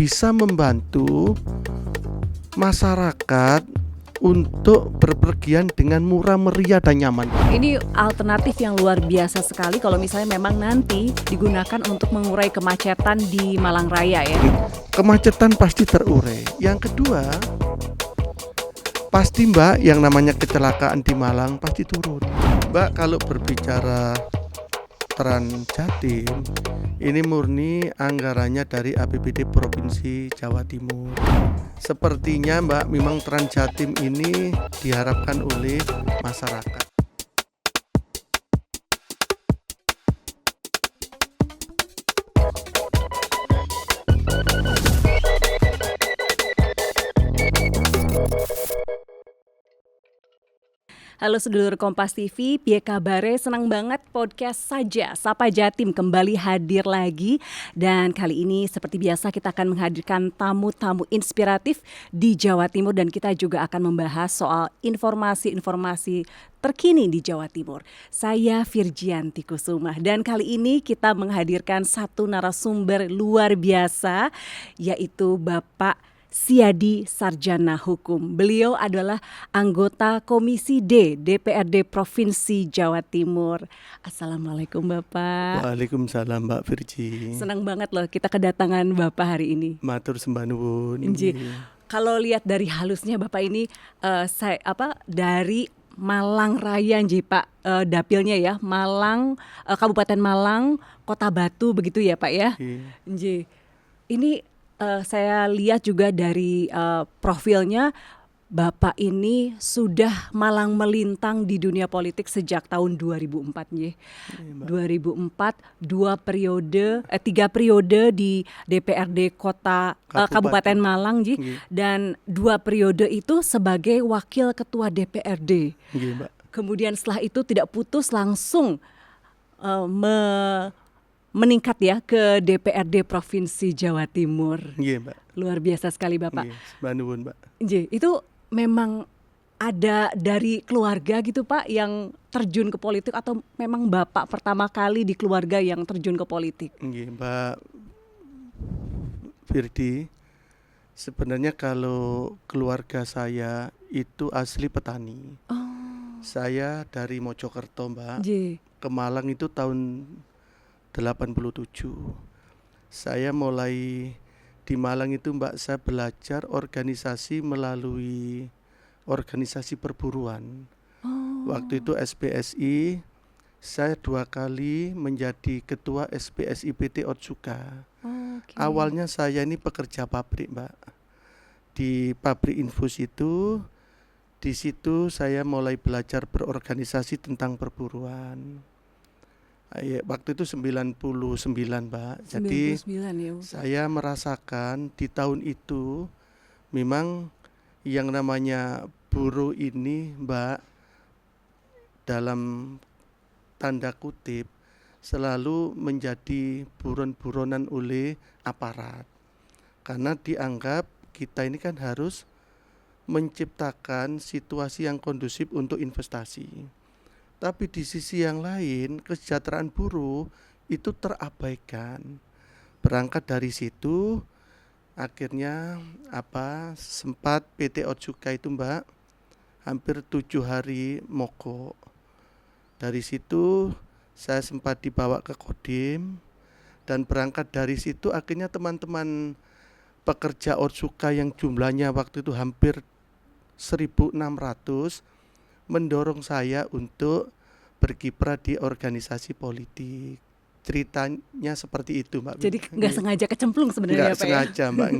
bisa membantu masyarakat untuk berpergian dengan murah meriah dan nyaman. Ini alternatif yang luar biasa sekali kalau misalnya memang nanti digunakan untuk mengurai kemacetan di Malang Raya ya. Kemacetan pasti terurai. Yang kedua, pasti Mbak yang namanya kecelakaan di Malang pasti turun. Mbak kalau berbicara Trans Jatim, ini murni anggarannya dari APBD Provinsi Jawa Timur. Sepertinya Mbak, memang Trans Jatim ini diharapkan oleh masyarakat. Halo sedulur Kompas TV, piye kabare? Senang banget podcast saja Sapa Jatim kembali hadir lagi. Dan kali ini seperti biasa kita akan menghadirkan tamu-tamu inspiratif di Jawa Timur. Dan kita juga akan membahas soal informasi-informasi terkini di Jawa Timur. Saya Virgianti Kusumah dan kali ini kita menghadirkan satu narasumber luar biasa, yaitu Bapak Siadi Sarjana Hukum. Beliau adalah anggota Komisi D DPRD Provinsi Jawa Timur. Assalamualaikum Bapak. Waalaikumsalam Mbak Virgi. Senang banget loh kita kedatangan Bapak hari ini. Matur sembah nuwun. Kalau lihat dari halusnya Bapak ini dari Malang Raya Pak, dapilnya ya, Malang, Kabupaten Malang, Kota Batu begitu ya Pak ya. Ini saya lihat juga dari profilnya Bapak ini sudah malang melintang di dunia politik sejak tahun 2004 nggih. 2004 3 periode di DPRD Kota Kabupaten Malang nggih, dan 2 periode itu sebagai wakil ketua DPRD. Kemudian setelah itu tidak putus langsung meningkat ya ke DPRD Provinsi Jawa Timur. Iya, Mbak. Luar biasa sekali Bapak. Iya, sembah nuwun, Mbak. Itu memang ada dari keluarga gitu Pak yang terjun ke politik atau memang Bapak pertama kali di keluarga yang terjun ke politik? Iya, Mbak Virdi. Sebenarnya kalau keluarga saya itu asli petani. Saya dari Mojokerto, Mbak. Ke Malang itu tahun 87. Saya mulai di Malang itu Mbak, saya belajar organisasi melalui organisasi perburuan. Waktu itu SPSI, saya 2 kali menjadi ketua SPSI PT Otsuka. Awalnya saya ini pekerja pabrik Mbak, di pabrik infus itu. Di situ saya mulai belajar berorganisasi tentang perburuan. Waktu itu 99 Mbak. Jadi 99, ya. Saya merasakan di tahun itu memang yang namanya buruh ini Mbak, dalam tanda kutip selalu menjadi buron-buronan oleh aparat. Karena dianggap kita ini kan harus menciptakan situasi yang kondusif untuk investasi. Tapi di sisi yang lain kesejahteraan buruh itu terabaikan. Berangkat dari situ akhirnya sempat PT Otsuka itu Mbak hampir 7 hari mogok. Dari situ saya sempat dibawa ke Kodim, dan berangkat dari situ akhirnya teman-teman pekerja Otsuka yang jumlahnya waktu itu hampir 1.600 mendorong saya untuk berkiprah di organisasi politik. Ceritanya seperti itu Mbak. Jadi nggak sengaja kecemplung sebenarnya Pak ya? Nggak sengaja Mbak.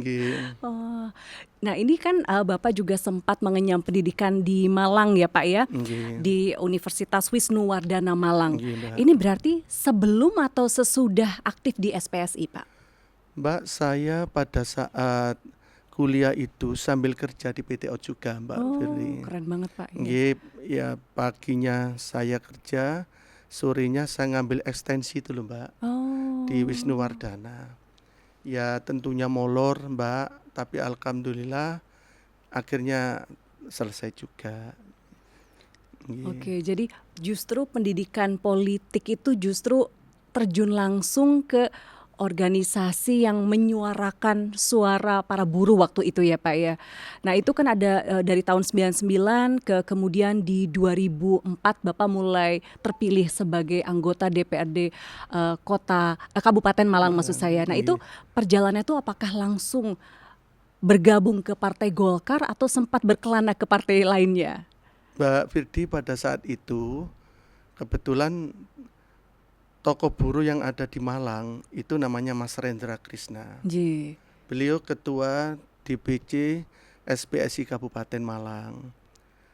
Nah ini kan Bapak juga sempat mengenyam pendidikan di Malang ya Pak ya, di Universitas Wisnuwardana Malang. Ini berarti sebelum atau sesudah aktif di SPSI Pak? Mbak, saya pada saat kuliah itu sambil kerja di PT Otsuka Mbak Firly. Keren banget Pak. Ya paginya saya kerja, sorenya saya ngambil ekstensi itu loh Mbak, di Wisnuwardana. Ya tentunya molor Mbak, tapi alhamdulillah akhirnya selesai juga. Oke, jadi justru pendidikan politik itu justru terjun langsung ke organisasi yang menyuarakan suara para buruh waktu itu ya Pak ya. Nah itu kan ada dari tahun 99 ke kemudian di 2004 Bapak mulai terpilih sebagai anggota DPRD Kabupaten Malang maksud saya. Nah itu Nggih. perjalanannya itu apakah langsung bergabung ke Partai Golkar atau sempat berkelana ke partai lainnya? Mbak Firdi, pada saat itu kebetulan tokoh buruh yang ada di Malang itu namanya Mas Rendra Krisna. Ji. Beliau ketua DPC SPSI Kabupaten Malang.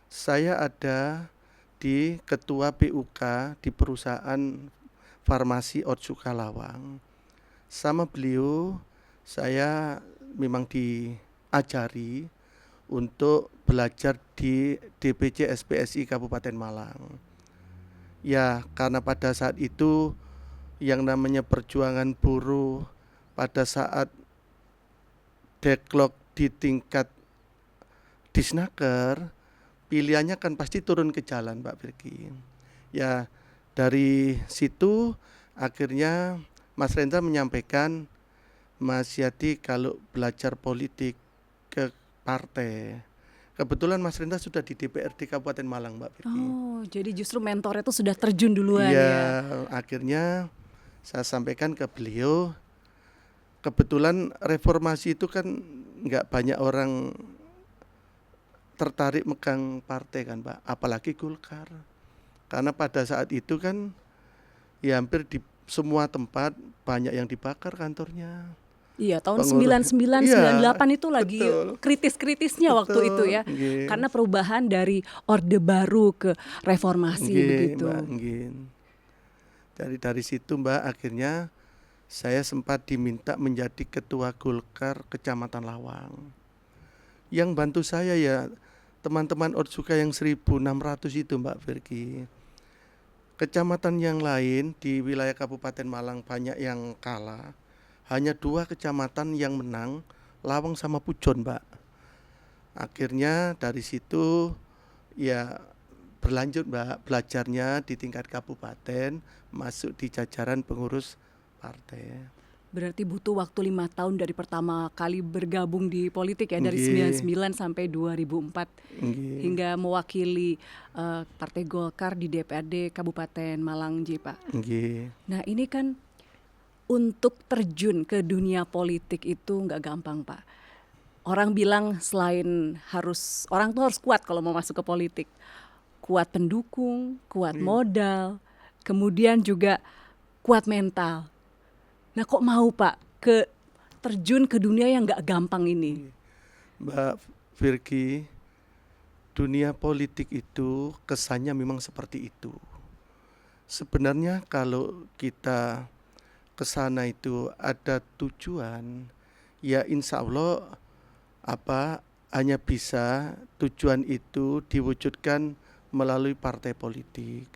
Saya ada di ketua PUK di perusahaan farmasi Otsuka Lawang. Sama beliau saya memang diajari untuk belajar di DPC SPSI Kabupaten Malang. Ya, karena pada saat itu yang namanya perjuangan buruh pada saat deadlock di tingkat Disnaker, pilihannya kan pasti turun ke jalan, Mbak Virgi. Ya, dari situ akhirnya Mas Rendra menyampaikan, Mas Yadi kalau belajar politik ke partai. Kebetulan Mas Rendra sudah di DPRD Kabupaten Malang, Mbak Virgi. Oh, jadi justru mentornya itu sudah terjun duluan Iya, ya. akhirnya saya sampaikan ke beliau, kebetulan reformasi itu kan nggak banyak orang tertarik megang partai kan Pak, apalagi Golkar. Karena pada saat itu kan ya hampir di semua tempat banyak yang dibakar kantornya. Iya, tahun Pengurus. 99, Iya, 98 itu lagi betul. kritis-kritisnya waktu itu ya. Nggih. Karena perubahan dari Orde Baru ke reformasi Nggih, begitu. Mbak, nggih. Dari situ Mbak akhirnya saya sempat diminta menjadi ketua Golkar Kecamatan Lawang. Yang bantu saya ya teman-teman Otsuka yang 1.600 itu Mbak Virgi. Kecamatan yang lain di wilayah Kabupaten Malang banyak yang kalah. Hanya 2 kecamatan yang menang, Lawang sama Pujon, Mbak. Akhirnya dari situ ya berlanjut Mbak, belajarnya di tingkat kabupaten, masuk di jajaran pengurus partai. Berarti butuh waktu 5 tahun dari pertama kali bergabung di politik ya, dari Nggih. 99 sampai 2004 Nggih. hingga mewakili Partai Golkar di DPRD Kabupaten Malang, Ji, Pak. Nggih. Nah ini kan untuk terjun ke dunia politik itu nggak gampang Pak. Orang bilang selain orang tuh harus kuat kalau mau masuk ke politik. Kuat pendukung, kuat modal, kemudian juga kuat mental. Nah kok mau Pak terjun ke dunia yang nggak gampang ini? Mbak Virgi, dunia politik itu kesannya memang seperti itu. Sebenarnya kalau kita ke sana itu ada tujuan, ya insya Allah hanya bisa tujuan itu diwujudkan melalui partai politik.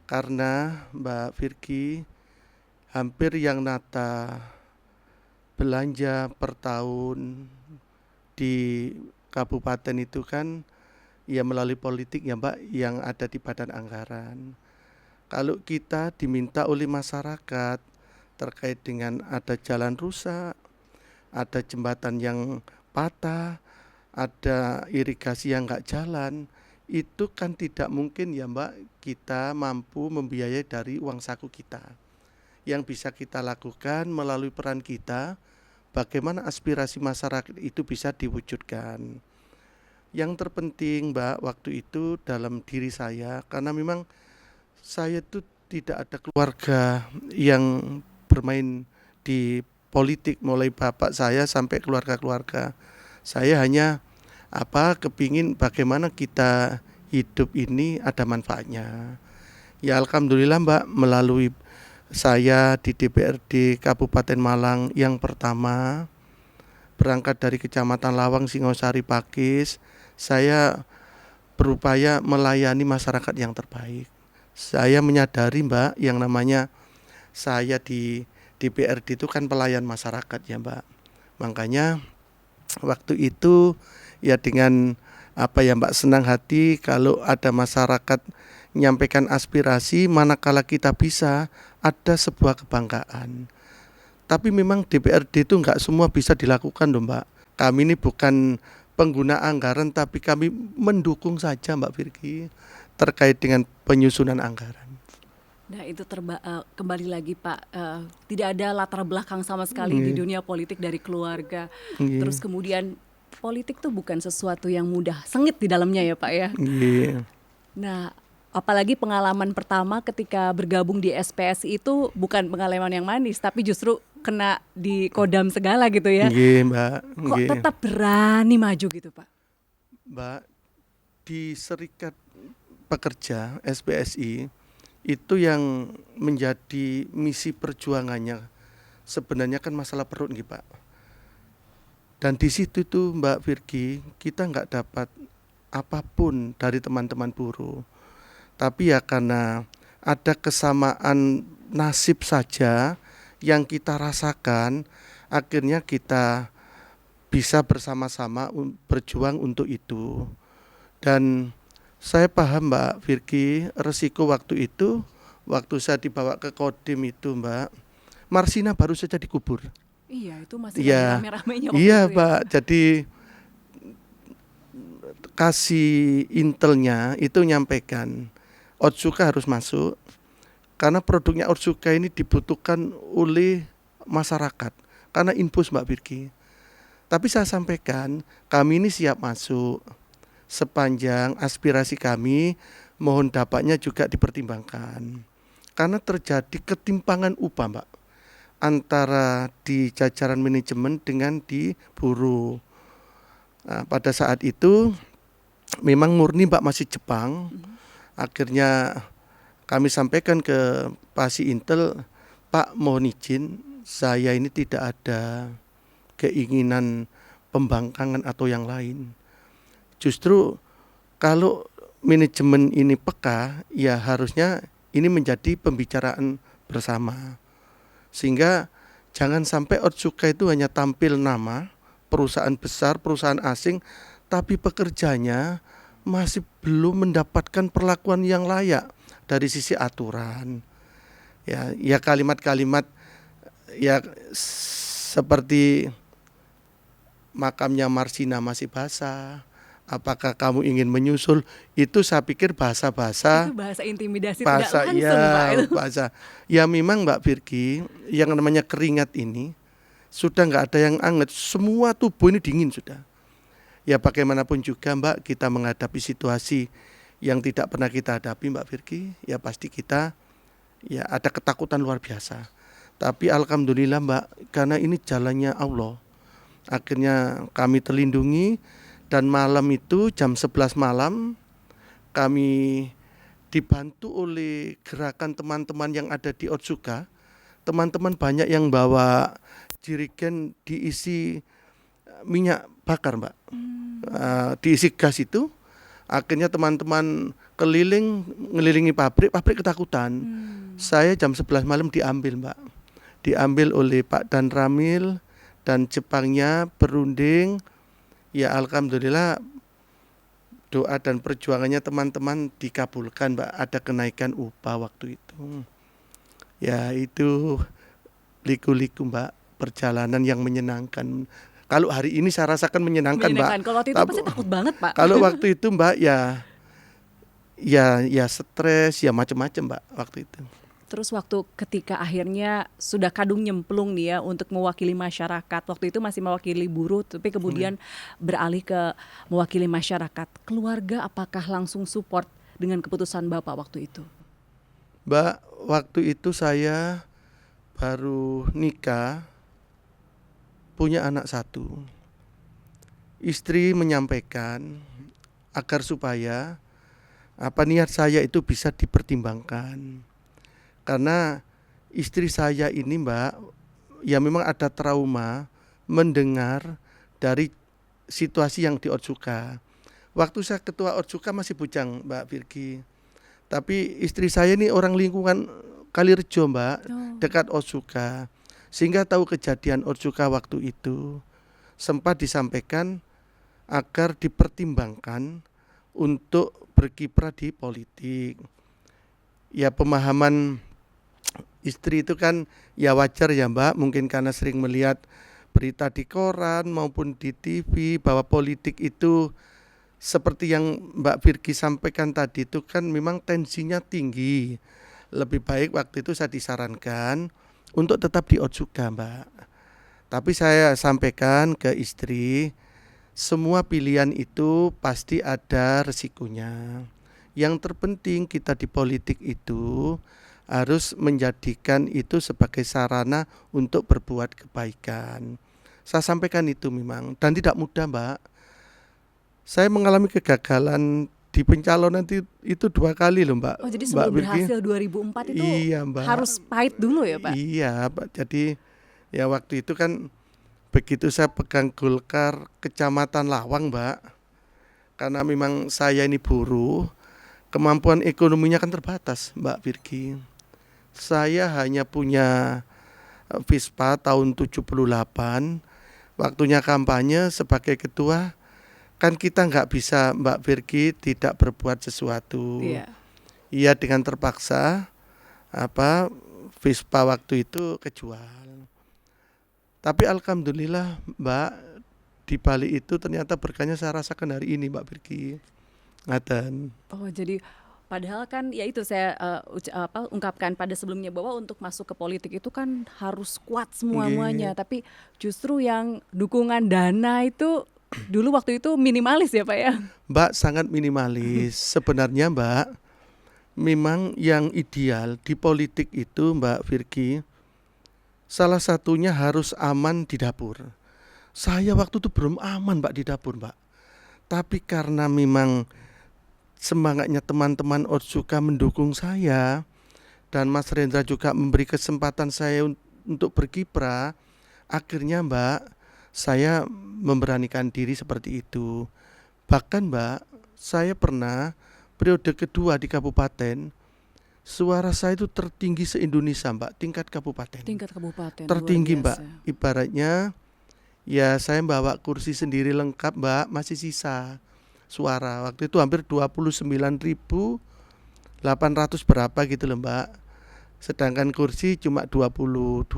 Karena Mbak Virgi, hampir yang nata belanja per tahun di kabupaten itu kan ya melalui politik ya Mbak, yang ada di badan anggaran. Kalau kita diminta oleh masyarakat terkait dengan ada jalan rusak, ada jembatan yang patah, ada irigasi yang nggak jalan, itu kan tidak mungkin ya Mbak kita mampu membiayai dari uang saku kita. Yang bisa kita lakukan melalui peran kita, bagaimana aspirasi masyarakat itu bisa diwujudkan. Yang terpenting Mbak waktu itu dalam diri saya, karena memang saya itu tidak ada keluarga yang bermain di politik, mulai bapak saya sampai keluarga-keluarga. Saya hanya kepingin bagaimana kita hidup ini ada manfaatnya. Ya alhamdulillah Mbak, melalui saya di DPRD Kabupaten Malang yang pertama, berangkat dari Kecamatan Lawang, Singosari, Pakis, saya berupaya melayani masyarakat yang terbaik. Saya menyadari Mbak, yang namanya saya di DPRD itu kan pelayan masyarakat ya Mbak. Makanya waktu itu ya dengan Mbak, senang hati kalau ada masyarakat menyampaikan aspirasi, manakala kita bisa, ada sebuah kebanggaan. Tapi memang DPRD itu nggak semua bisa dilakukan loh Mbak. Kami ini bukan pengguna anggaran, tapi kami mendukung saja Mbak Virgi terkait dengan penyusunan anggaran. Nah itu kembali lagi Pak, tidak ada latar belakang sama sekali di dunia politik dari keluarga. Terus kemudian politik tuh bukan sesuatu yang mudah, sengit di dalamnya ya Pak ya. Nah apalagi pengalaman pertama ketika bergabung di SPSI itu bukan pengalaman yang manis, tapi justru kena di kodam segala gitu ya. Mbak. Kok tetap berani maju gitu Pak? Mbak, di Serikat Pekerja SPSI itu yang menjadi misi perjuangannya sebenarnya kan masalah perut nih Pak. Dan di situ tuh Mbak Virgi, kita nggak dapat apapun dari teman-teman buruh. Tapi ya karena ada kesamaan nasib saja yang kita rasakan, akhirnya kita bisa bersama-sama berjuang untuk itu. Dan saya paham Mbak Virgi, resiko waktu itu, waktu saya dibawa ke Kodim itu Mbak, Marsina baru saja dikubur. Iya, itu masih rame-ramenya waktu iya itu Pak, jadi kasih intelnya itu nyampaikan, Otsuka harus masuk, karena produknya Otsuka ini dibutuhkan oleh masyarakat, karena infus Mbak Virgi. Tapi saya sampaikan, kami ini siap masuk, sepanjang aspirasi kami mohon dapatnya juga dipertimbangkan. Karena terjadi ketimpangan upah Mbak, antara di jajaran manajemen dengan di buruh. Nah, pada saat itu memang murni Mbak masih Jepang. Akhirnya kami sampaikan ke Pasi Intel, Pak mohon izin, saya ini tidak ada keinginan pembangkangan atau yang lain. Justru kalau manajemen ini peka, ya harusnya ini menjadi pembicaraan bersama. Sehingga jangan sampai Otsuka itu hanya tampil nama, perusahaan besar, perusahaan asing, tapi pekerjanya masih belum mendapatkan perlakuan yang layak dari sisi aturan. Ya kalimat-kalimat ya seperti makamnya Marsina masih basah, apakah kamu ingin menyusul, itu saya pikir bahasa-bahasa, itu bahasa intimidasi bahasa, tidak langsung Pak itu. bahasa. Ya memang Mbak Virgi, yang namanya keringat ini sudah nggak ada yang anget, semua tubuh ini dingin sudah. Ya bagaimanapun juga Mbak, kita menghadapi situasi yang tidak pernah kita hadapi Mbak Virgi, ya pasti kita ya ada ketakutan luar biasa. Tapi alhamdulillah Mbak, karena ini jalannya Allah, akhirnya kami terlindungi. Dan malam itu jam 11 malam kami dibantu oleh gerakan teman-teman yang ada di Otsuka. Teman-teman banyak yang bawa jerigen diisi minyak bakar Mbak, diisi gas itu. Akhirnya teman-teman ngelilingi pabrik ketakutan. Saya jam 11 malam diambil Mbak, diambil oleh Pak Dan Ramil dan Jepangnya berunding. Ya alhamdulillah doa dan perjuangannya teman-teman dikabulkan Mbak, ada kenaikan upah waktu itu. Ya itu liku-liku Mbak, perjalanan yang menyenangkan. Kalau hari ini saya rasakan menyenangkan Mbak. Kalau waktu itu pasti takut banget Pak. Kalau waktu itu Mbak ya stres, ya macam-macam Mbak waktu itu. Terus waktu ketika akhirnya sudah kadung nyemplung nih ya untuk mewakili masyarakat. Waktu itu masih mewakili buruh, tapi kemudian beralih ke mewakili masyarakat. Keluarga apakah langsung support dengan keputusan Bapak waktu itu? Mbak, waktu itu saya baru nikah, punya anak 1. Istri menyampaikan agar supaya niat saya itu bisa dipertimbangkan. Karena istri saya ini Mbak, ya memang ada trauma mendengar dari situasi yang di Otsuka. Waktu saya ketua Otsuka masih bujang Mbak Virgi. Tapi istri saya ini orang lingkungan Kalirejo Mbak, dekat Otsuka. Sehingga tahu kejadian Otsuka waktu itu. Sempat disampaikan agar dipertimbangkan untuk berkiprah di politik. Ya pemahaman Istri itu kan ya wajar ya Mbak, mungkin karena sering melihat berita di koran maupun di TV bahwa politik itu seperti yang Mbak Virgi sampaikan tadi itu kan memang tensinya tinggi. Lebih baik waktu itu saya disarankan untuk tetap di Otsuka Mbak. Tapi saya sampaikan ke istri, semua pilihan itu pasti ada resikonya. Yang terpenting kita di politik itu harus menjadikan itu sebagai sarana untuk berbuat kebaikan. Saya sampaikan itu memang dan tidak mudah Mbak. Saya mengalami kegagalan di pencalonan itu 2 kali loh Mbak. Oh, jadi Mbak sebelum Virgi. berhasil 2004 itu Iya Mbak. harus pahit dulu ya Pak? Iya Pak. Jadi ya waktu itu kan begitu saya pegang Golkar Kecamatan Lawang Mbak. Karena memang saya ini buruh, kemampuan ekonominya kan terbatas Mbak Virgi. Saya hanya punya Vespa tahun 78. Waktunya kampanye sebagai ketua, kan kita nggak bisa Mbak Virgi tidak berbuat sesuatu. Iya. Iya dengan terpaksa Vespa waktu itu kejual. Tapi alhamdulillah Mbak, di balik itu ternyata berkahnya saya rasakan hari ini Mbak Virgi. Ngaten. Oh, jadi padahal kan ya itu saya ungkapkan pada sebelumnya bahwa untuk masuk ke politik itu kan harus kuat semuanya, tapi justru yang dukungan dana itu dulu waktu itu minimalis ya Pak ya? Mbak sangat minimalis. Sebenarnya Mbak, memang yang ideal di politik itu Mbak Virgi, salah satunya harus aman di dapur. Saya waktu itu belum aman Mbak di dapur Mbak. Tapi karena memang semangatnya teman-teman Otsuka mendukung saya dan Mas Rendra juga memberi kesempatan saya untuk berkiprah, akhirnya Mbak saya memberanikan diri seperti itu. Bahkan Mbak, saya pernah periode kedua di kabupaten, suara saya itu tertinggi se-Indonesia Mbak, tingkat kabupaten. Tingkat kabupaten Tertinggi luar Mbak, biasa. ibaratnya ya saya bawa kursi sendiri lengkap Mbak, masih sisa suara. Waktu itu hampir 29.800 berapa gitu loh Mbak. Sedangkan kursi cuma 22.000.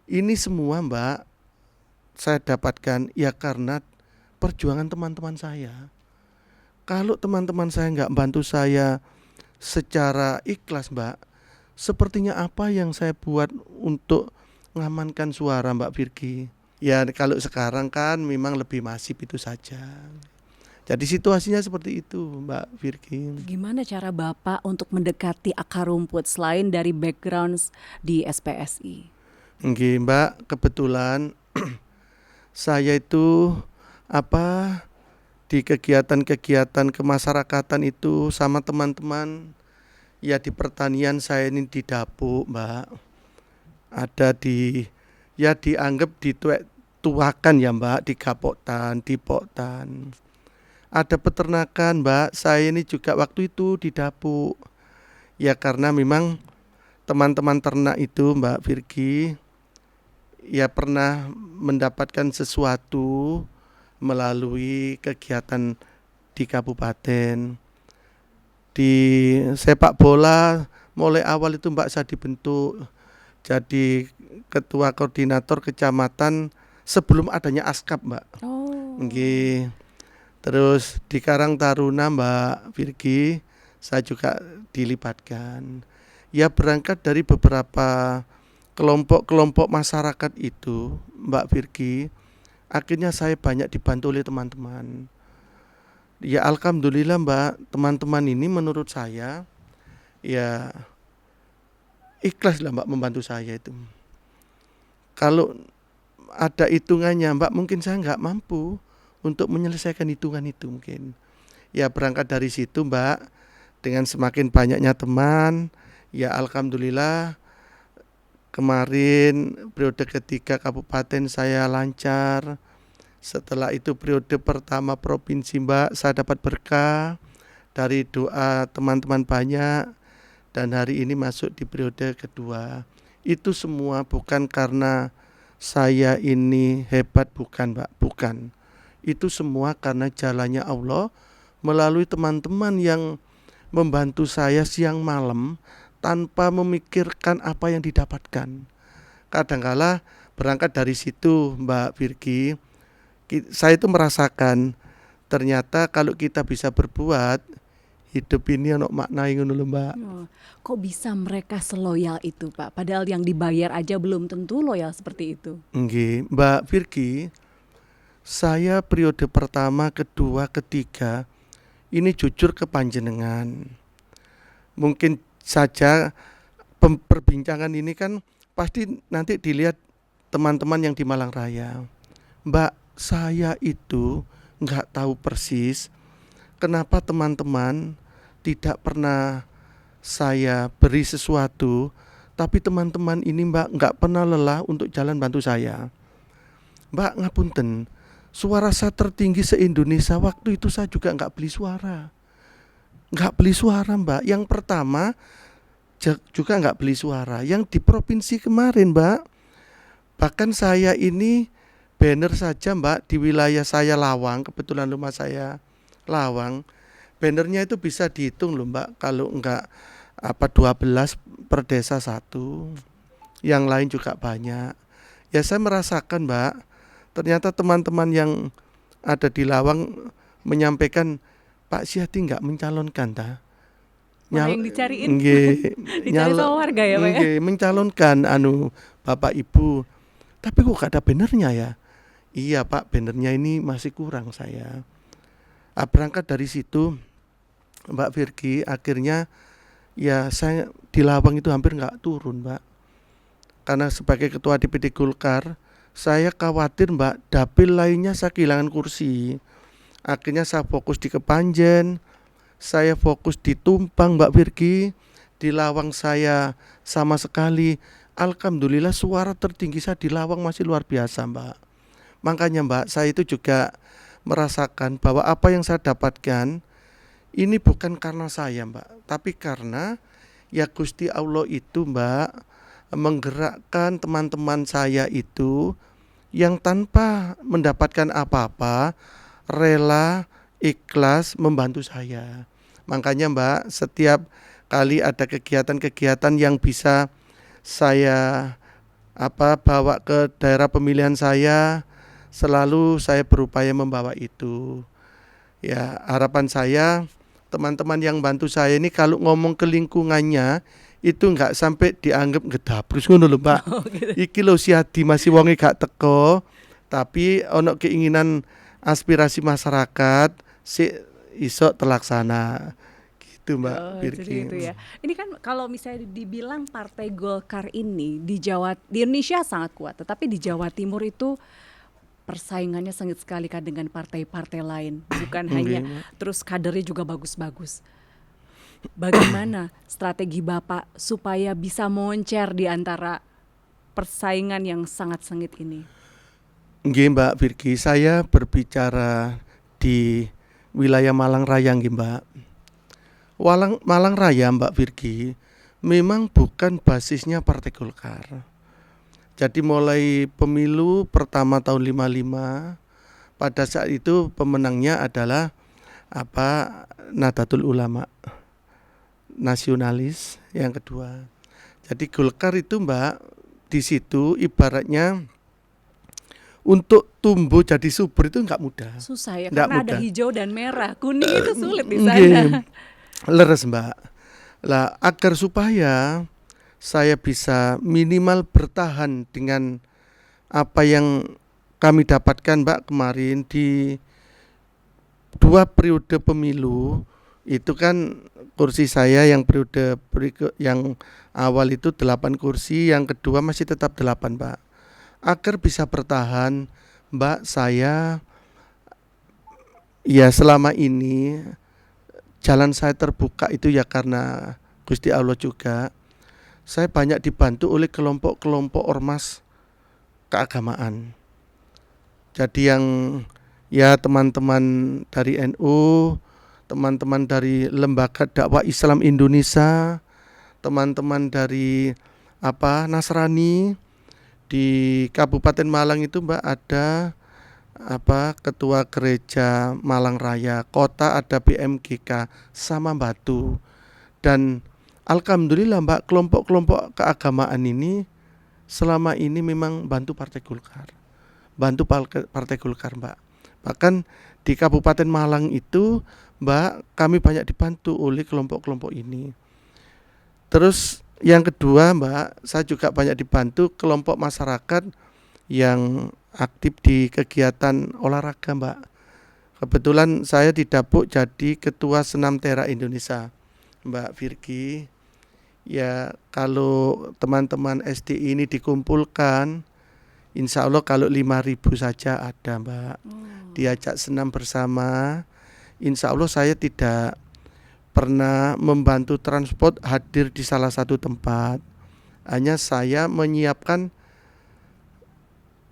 Ini semua Mbak saya dapatkan ya karena perjuangan teman-teman saya. Kalau teman-teman saya nggak bantu saya secara ikhlas Mbak, sepertinya apa yang saya buat untuk mengamankan suara Mbak Virgi. Ya kalau sekarang kan memang lebih masif itu saja. Jadi situasinya seperti itu Mbak Virgi. Gimana cara Bapak untuk mendekati akar rumput selain dari background di SPSI? Nggih Mbak, kebetulan saya itu di kegiatan-kegiatan kemasyarakatan itu sama teman-teman. Ya di pertanian saya ini di Dapuk Mbak. Ada dianggap dituakan ya Mbak, di Gapoktan, di Poktan. Ada peternakan Mbak, saya ini juga waktu itu di Dapuk. Ya karena memang teman-teman ternak itu Mbak Virgi ya pernah mendapatkan sesuatu melalui kegiatan di kabupaten. Di sepak bola mulai awal itu Mbak saya dibentuk jadi ketua koordinator kecamatan sebelum adanya Askap Mbak. Oh. Nggih. Terus di Karang Taruna Mbak Virgi saya juga dilibatkan. Ya berangkat dari beberapa kelompok-kelompok masyarakat itu Mbak Virgi, akhirnya saya banyak dibantu oleh teman-teman. Ya alhamdulillah Mbak, teman-teman ini menurut saya ya ikhlas lah Mbak membantu saya itu. Kalau ada hitungannya Mbak, mungkin saya nggak mampu untuk menyelesaikan hitungan itu mungkin. Ya berangkat dari situ Mbak, dengan semakin banyaknya teman, ya alhamdulillah kemarin periode ketiga kabupaten saya lancar. Setelah itu periode pertama provinsi Mbak, saya dapat berkah dari doa teman-teman banyak. Dan hari ini masuk di periode kedua. Itu semua bukan karena saya ini hebat, bukan Mbak, bukan. Itu semua karena jalannya Allah melalui teman-teman yang membantu saya siang malam tanpa memikirkan apa yang didapatkan. Kadangkala berangkat dari situ Mbak Virgi, saya itu merasakan ternyata kalau kita bisa berbuat, hidup ini ono maknai ngono lho Mbak. Oh, kok bisa mereka seloyal itu Pak? Padahal yang dibayar aja belum tentu loyal seperti itu. Nggih, Mbak Virgi, saya periode pertama, kedua, ketiga ini jujur ke panjenengan. Mungkin saja perbincangan ini kan pasti nanti dilihat teman-teman yang di Malang Raya. Mbak, saya itu nggak tahu persis kenapa teman-teman tidak pernah saya beri sesuatu, tapi teman-teman ini Mbak nggak pernah lelah untuk jalan bantu saya. Mbak ngapunten, suara saya tertinggi se-Indonesia waktu itu saya juga nggak beli suara. Nggak beli suara Mbak. Yang pertama juga nggak beli suara. Yang di provinsi kemarin Mbak, bahkan saya ini banner saja Mbak di wilayah saya Lawang, kebetulan rumah saya Lawang, bannernya itu bisa dihitung loh Mbak, kalau enggak 12 per desa satu, yang lain juga banyak. Ya saya merasakan Mbak, ternyata teman-teman yang ada di Lawang menyampaikan, Pak Siati enggak mencalonkan ta? Mana yang dicariin? Nggih, Dicari sama warga ya Pak ya? nggih, mencalonkan Bapak Ibu. Tapi kok gak ada bannernya ya? Iya Pak, bannernya ini masih kurang saya. Berangkat dari situ Mbak Virgi, akhirnya ya saya di Lawang itu hampir nggak turun Mbak. Karena sebagai ketua DPD Golkar, saya khawatir Mbak, dapil lainnya saya kehilangan kursi. Akhirnya saya fokus di Kepanjen, saya fokus di Tumpang Mbak Virgi. Di Lawang saya sama sekali, alhamdulillah suara tertinggi saya di Lawang masih luar biasa Mbak. Makanya Mbak, saya itu juga merasakan bahwa apa yang saya dapatkan ini bukan karena saya Mbak, tapi karena ya Gusti Allah itu Mbak menggerakkan teman-teman saya itu yang tanpa mendapatkan apa-apa rela ikhlas membantu saya. Makanya Mbak, setiap kali ada kegiatan-kegiatan yang bisa saya bawa ke daerah pemilihan saya, selalu saya berupaya membawa itu. Ya, harapan saya teman-teman yang bantu saya ini kalau ngomong ke lingkungannya itu enggak sampai dianggap ngedabrus ngono lho Mbak. Oh, gitu. Iki lho Siadi masih wonge gak teko, tapi ono keinginan aspirasi masyarakat si iso terlaksana. Gitu Mbak Oh, Virgi. jadi itu ya. Ini kan kalau misalnya dibilang Partai Golkar ini di Indonesia sangat kuat, tetapi di Jawa Timur itu persaingannya sengit sekali kan dengan partai-partai lain. Bukan hanya Nggih, terus kadernya juga bagus-bagus. Bagaimana strategi Bapak supaya bisa moncer di antara persaingan yang sangat sengit ini? Nggih Mbak Virgi, saya berbicara di wilayah Malang Raya nggih Mbak. Malang Raya Mbak Virgi memang bukan basisnya Partai Golkar. Jadi mulai pemilu pertama tahun 55, pada saat itu pemenangnya adalah Nahdlatul Ulama, nasionalis yang kedua. Jadi Golkar itu Mbak, di situ ibaratnya untuk tumbuh jadi subur itu nggak mudah. Susah ya, Nggak karena ada mudah. hijau dan merah, kuning itu sulit di sana. Nggih, leres Mbak. Lah agar supaya saya bisa minimal bertahan dengan apa yang kami dapatkan Mbak kemarin di 2 periode pemilu, itu kan kursi saya yang periode yang awal itu 8 kursi, yang kedua masih tetap 8 Mbak. Agar bisa bertahan Mbak, saya ya selama ini jalan saya terbuka itu ya karena Gusti Allah juga. Saya banyak dibantu oleh kelompok-kelompok ormas keagamaan. Jadi yang ya teman-teman dari NU, teman-teman dari Lembaga Dakwah Islam Indonesia, teman-teman dari Nasrani di Kabupaten Malang itu Mbak ada Ketua Gereja Malang Raya, kota ada BMGK sama Batu, dan Alhamdulillah Mbak, kelompok-kelompok keagamaan ini selama ini memang bantu Partai Golkar. Bantu Partai Golkar Mbak. Bahkan di Kabupaten Malang itu Mbak, kami banyak dibantu oleh kelompok-kelompok ini. Terus yang kedua Mbak, saya juga banyak dibantu kelompok masyarakat yang aktif di kegiatan olahraga Mbak. Kebetulan saya didapuk jadi Ketua Senam Tera Indonesia Mbak Virgi. Ya kalau teman-teman SDI ini dikumpulkan, insya Allah kalau 5.000 saja ada Mbak. Diajak senam bersama, insya Allah saya tidak pernah membantu transport hadir di salah satu tempat. Hanya saya menyiapkan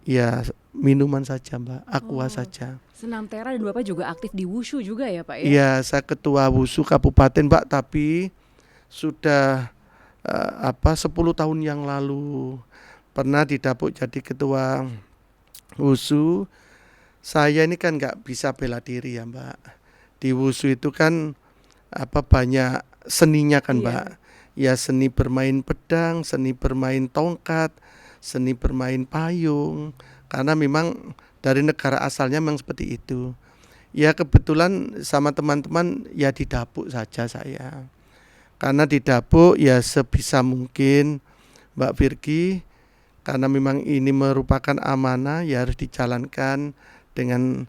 ya minuman saja Mbak, aqua saja. Senam Tera dan Bapak juga aktif di Wushu juga ya Pak ya? Iya, saya ketua WUSU Kabupaten Mbak, tapi sudah 10 tahun yang lalu pernah didapuk jadi ketua WUSU. Saya ini kan nggak bisa bela diri ya Mbak. Di WUSU itu kan banyak seninya kan Mbak. Ya seni bermain pedang, seni bermain tongkat, seni bermain payung. Karena memang dari negara asalnya memang seperti itu. Ya kebetulan sama teman-teman ya didapuk saja saya. Karena didapuk ya sebisa mungkin Mbak Virgi, karena memang ini merupakan amanah ya harus dijalankan dengan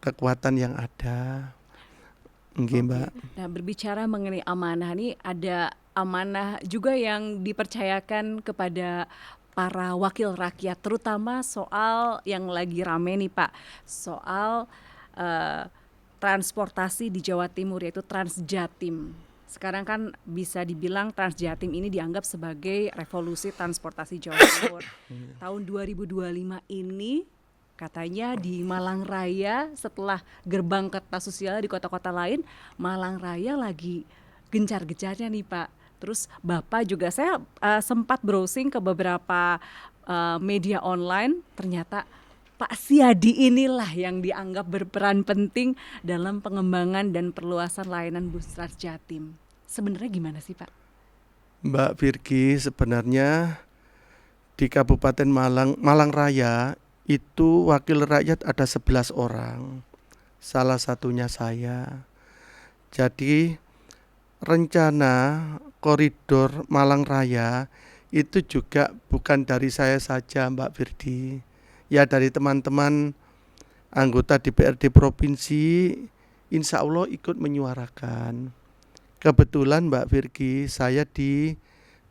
kekuatan yang ada. Nggih, Mbak. Nah, berbicara mengenai amanah nih, ada amanah juga yang dipercayakan kepada para wakil rakyat, terutama soal yang lagi rame nih Pak, soal transportasi di Jawa Timur, yaitu Transjatim. Sekarang kan bisa dibilang Transjatim ini dianggap sebagai revolusi transportasi Jawa Timur. Tahun 2025 ini katanya di Malang Raya, setelah gerbang kereta sosial di kota-kota lain, Malang Raya lagi gencar-gencarnya nih Pak. Terus Bapak juga, saya sempat browsing ke beberapa media online, ternyata Pak Siadi inilah yang dianggap berperan penting dalam pengembangan dan perluasan layanan bus Transjatim. Sebenarnya gimana sih Pak? Mbak Virgi, sebenarnya di Kabupaten Malang Raya itu wakil rakyat ada 11 orang. Salah satunya saya. Jadi rencana koridor Malang Raya itu juga bukan dari saya saja Mbak Virgi. Ya dari teman-teman anggota DPRD Provinsi, insya Allah ikut menyuarakan. Kebetulan Mbak Virgi, saya di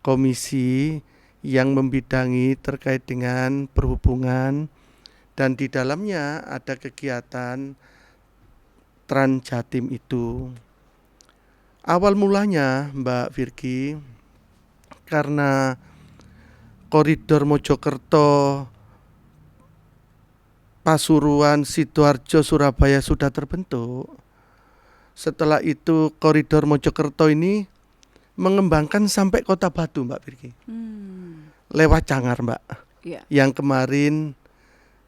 komisi yang membidangi terkait dengan perhubungan, dan di dalamnya ada kegiatan Transjatim itu. Awal mulanya Mbak Virgi, karena koridor Mojokerto, Pasuruan, Sidoarjo, Surabaya sudah terbentuk. Setelah itu koridor Mojokerto ini mengembangkan sampai Kota Batu Mbak Virgi. Lewat Cangar Mbak. Yang kemarin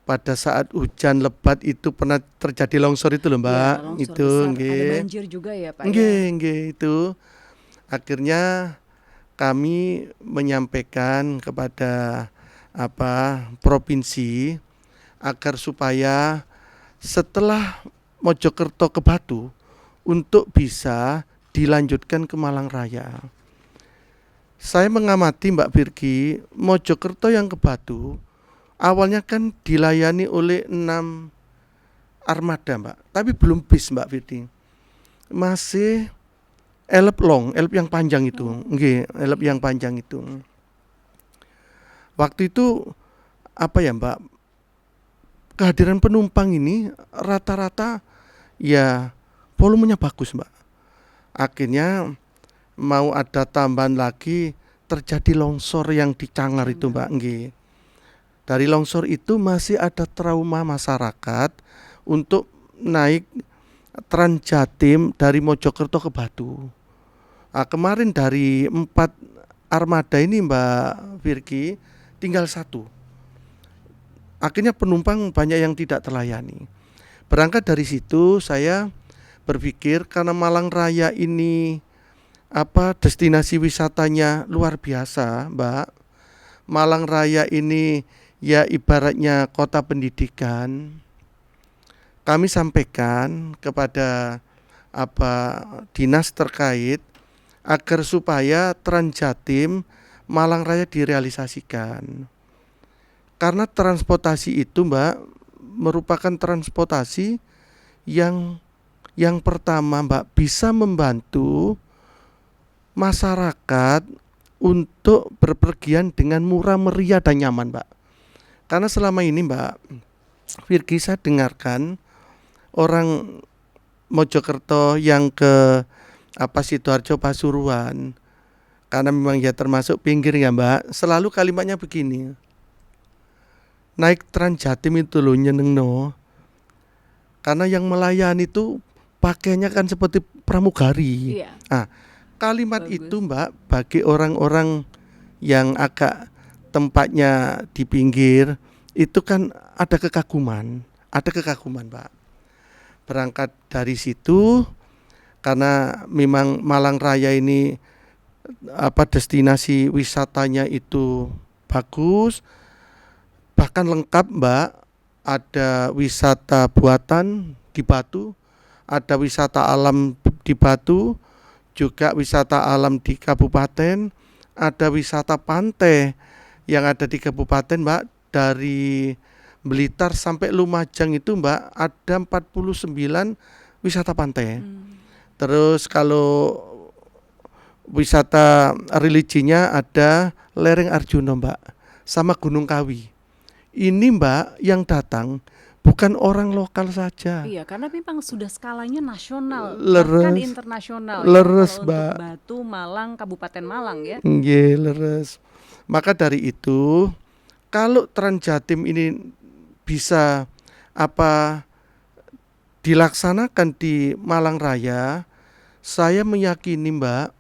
pada saat hujan lebat itu pernah terjadi longsor itu loh Mbak. Ya, longsor itu besar. nggih. Ada banjir juga ya Pak. Nggih, itu. Akhirnya kami menyampaikan kepada provinsi agar supaya setelah Mojokerto ke Batu untuk bisa dilanjutkan ke Malang Raya. Saya mengamati Mbak Virgi, Mojokerto yang ke Batu awalnya kan dilayani oleh 6 armada Mbak, tapi belum bis Mbak Virgi. Masih elep yang panjang itu. Nggih, elep yang panjang itu. Waktu itu Mbak, kehadiran penumpang ini rata-rata ya volumenya bagus Mbak. Akhirnya mau ada tambahan lagi, terjadi longsor yang di Cangar itu Mbak. Nggih. Dari longsor itu masih ada trauma masyarakat untuk naik Transjatim dari Mojokerto ke Batu. Kemarin dari 4 armada ini Mbak Virgi tinggal 1. Akhirnya penumpang banyak yang tidak terlayani. Berangkat dari situ saya berpikir karena Malang Raya ini destinasi wisatanya luar biasa, Mbak. Malang Raya ini ya ibaratnya kota pendidikan. Kami sampaikan kepada dinas terkait agar supaya Trans Jatim Malang Raya direalisasikan. Karena transportasi itu, Mbak, merupakan transportasi yang pertama, Mbak, bisa membantu masyarakat untuk berpergian dengan murah meriah dan nyaman, Mbak. Karena selama ini, Mbak Virgi, saya dengarkan orang Mojokerto yang ke Sidoarjo Pasuruan, karena memang ya termasuk pinggir ya, Mbak, selalu kalimatnya begini, naik Trans Jatim itu loh nyenengno, karena yang melayani itu pakainya kan seperti pramugari. Iya. Nah, kalimat Bagus. itu, Mbak, bagi orang-orang yang agak tempatnya di pinggir itu kan ada kekaguman, Mbak. Berangkat dari situ, karena memang Malang Raya ini destinasi wisatanya itu bagus, bahkan lengkap, Mbak. Ada wisata buatan di Batu, ada wisata alam di Batu, juga wisata alam di kabupaten, ada wisata pantai yang ada di kabupaten, Mbak. Dari Blitar sampai Lumajang itu, Mbak, ada 49 wisata pantai. Terus kalau wisata religinya ada lereng Arjuna, Mbak, sama Gunung Kawi. Ini, Mbak, yang datang bukan orang lokal saja. Iya, karena memang sudah skalanya nasional, Leres. bahkan internasional. Leres, kalau Mbak. untuk Batu, Malang, Kabupaten Malang ya. Nggih, leres. Maka dari itu, kalau Trans Jatim ini bisa dilaksanakan di Malang Raya, saya meyakini, Mbak,